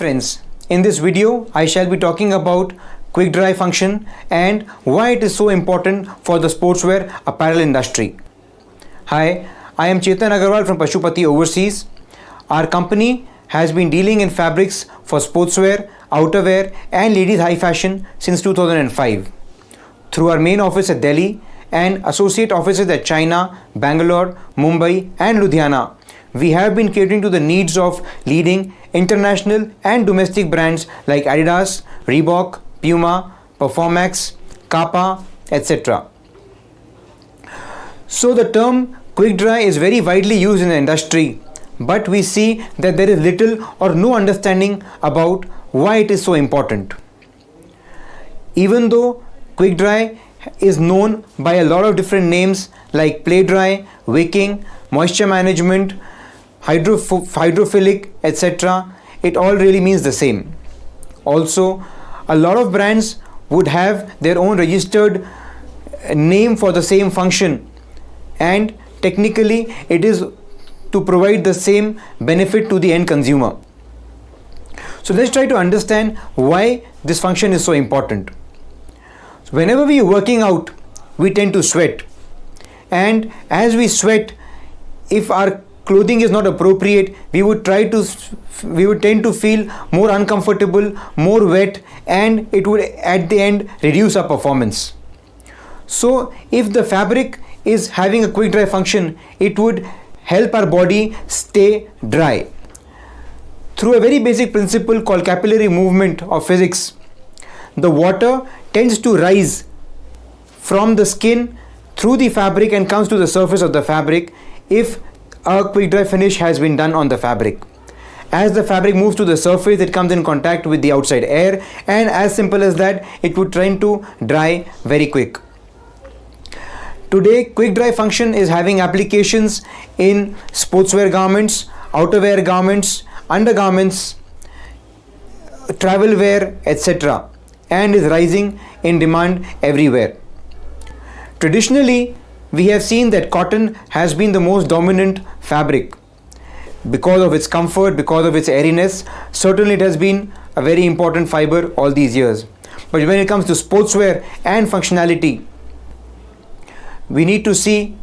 friends, in this video I shall be talking about quick dry function and why it is so important for the sportswear apparel industry. Hi, I am Chetan Agarwal from Pashupati Overseas. Our company has been dealing in fabrics for sportswear, outerwear and ladies high fashion since 2005. Through our main office at Delhi and associate offices at China, Bangalore, Mumbai and Ludhiana, we have been catering to the needs of leading international and domestic brands like Adidas, Reebok, Puma, Performax, Kappa, etc. So the term quick dry is very widely used in the industry, but we see that there is little or no understanding about why it is so important. Even though quick dry is known by a lot of different names like play dry, wicking, moisture management, hydrophilic, etc., it all really means the same. Also, a lot of brands would have their own registered name for the same function, and technically it is to provide the same benefit to the end consumer. So let's try to understand why this function is so important. So whenever we are working out, we tend to sweat, and as we sweat, if our clothing is not appropriate, we would tend to feel more uncomfortable, more wet, and it would at the end reduce our performance. So if the fabric is having a quick dry function, it would help our body stay dry. Through a very basic principle called capillary movement of physics, the water tends to rise from the skin through the fabric and comes to the surface of the fabric if a quick dry finish has been done on the fabric. As the fabric moves to the surface, it comes in contact with the outside air, and as simple as that, it would tend to dry very quick. Today, quick dry function is having applications in sportswear garments, outerwear garments, undergarments, travel wear, etc., and is rising in demand everywhere. Traditionally, we have seen that cotton has been the most dominant fabric because of its comfort, because of its airiness. Certainly it has been a very important fiber all these years. But when it comes to sportswear and functionality, we need to see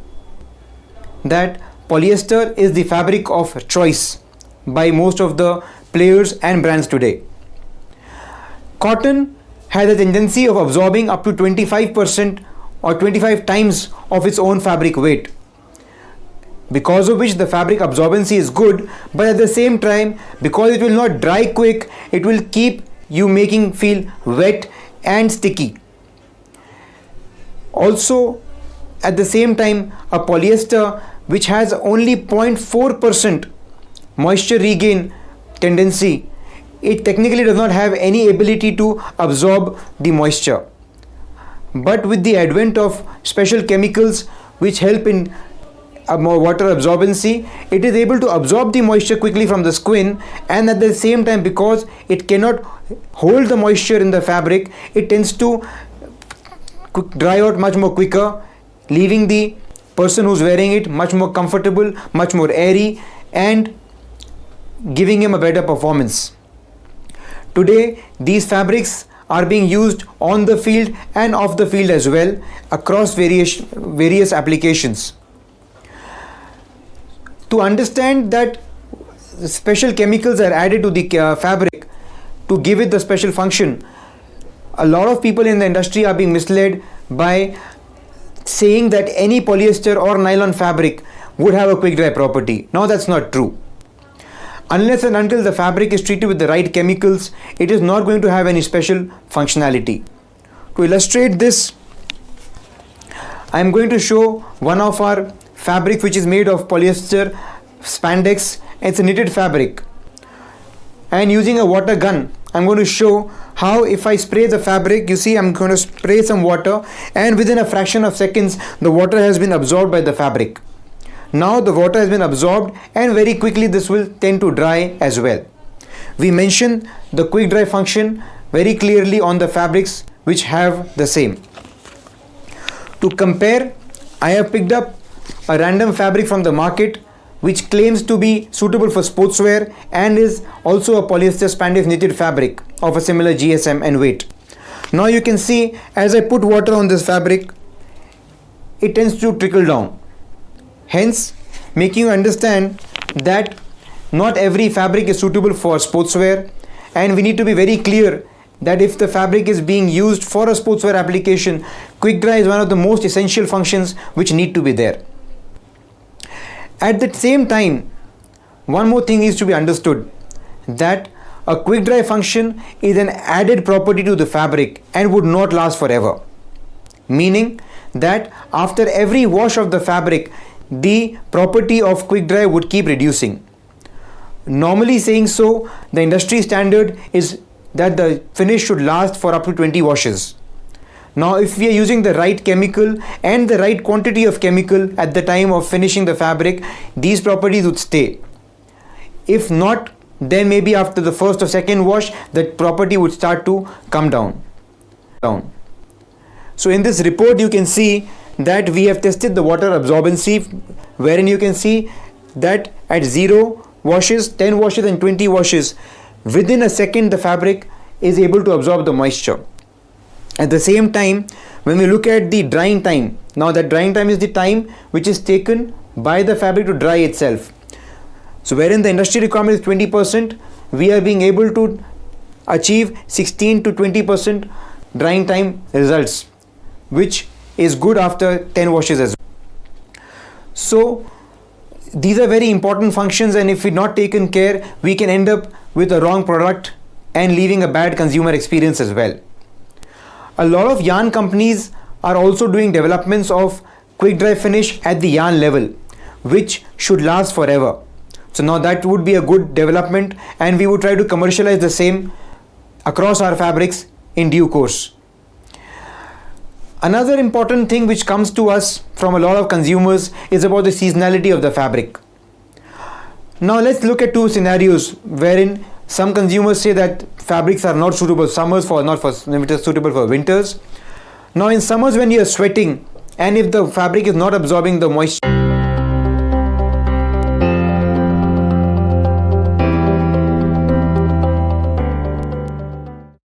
that polyester is the fabric of choice by most of the players and brands today. Cotton has a tendency of absorbing up to 25% or 25 times of its own fabric weight, because of which the fabric absorbency is good, but at the same time, because it will not dry quick, it will keep you making feel wet and sticky. Also, at the same time, a polyester which has only 0.4% moisture regain tendency, it technically does not have any ability to absorb the moisture. But with the advent of special chemicals which help in more water absorbency, it is able to absorb the moisture quickly from the skin, and at the same time, because it cannot hold the moisture in the fabric, it tends to dry out much more quicker, leaving the person who's wearing it much more comfortable, much more airy, and giving him a better performance. Today, these fabrics are being used on the field and off the field as well across various applications. To understand that special chemicals are added to the fabric to give it the special function, a lot of people in the industry are being misled by saying that any polyester or nylon fabric would have a quick dry property. Now that's not true. Unless and until the fabric is treated with the right chemicals, it is not going to have any special functionality. To illustrate this, I am going to show one of our fabric which is made of polyester spandex. It's a knitted fabric, and using a water gun, I'm going to show how if I spray the fabric, you see I'm going to spray some water, and within a fraction of seconds the water has been absorbed by the fabric. Now the water has been absorbed, and very quickly this will tend to dry as well. We mention the quick dry function very clearly on the fabrics which have the same. To compare, I have picked up a random fabric from the market which claims to be suitable for sportswear and is also a polyester spandex knitted fabric of a similar GSM and weight. Now you can see as I put water on this fabric, it tends to trickle down, hence making you understand that not every fabric is suitable for sportswear, and we need to be very clear that if the fabric is being used for a sportswear application, quick dry is one of the most essential functions which need to be there. At the same time, one more thing needs to be understood, that a quick dry function is an added property to the fabric and would not last forever, meaning that after every wash of the fabric, the property of quick dry would keep reducing. Normally saying so, the industry standard is that the finish should last for up to 20 washes. Now if we are using the right chemical and the right quantity of chemical at the time of finishing the fabric, these properties would stay. If not, then maybe after the first or second wash, that property would start to come down. So in this report you can see that we have tested the water absorbency, wherein you can see that at 0 washes, 10 washes and 20 washes, within a second the fabric is able to absorb the moisture. At the same time, when we look at the drying time, now that drying time is the time which is taken by the fabric to dry itself. So wherein the industry requirement is 20%, we are being able to achieve 16 to 20% drying time results, which is good after 10 washes as well. So these are very important functions, and if we not taken care, we can end up with a wrong product and leaving a bad consumer experience as well. A lot of yarn companies are also doing developments of quick dry finish at the yarn level, which should last forever. So now that would be a good development, and we would try to commercialize the same across our fabrics in due course. Another important thing which comes to us from a lot of consumers is about the seasonality of the fabric. Now let's look at two scenarios wherein some consumers say that fabrics are not suitable summers for not for suitable for winters. Now in summers when you are sweating and if the fabric is not absorbing the moisture,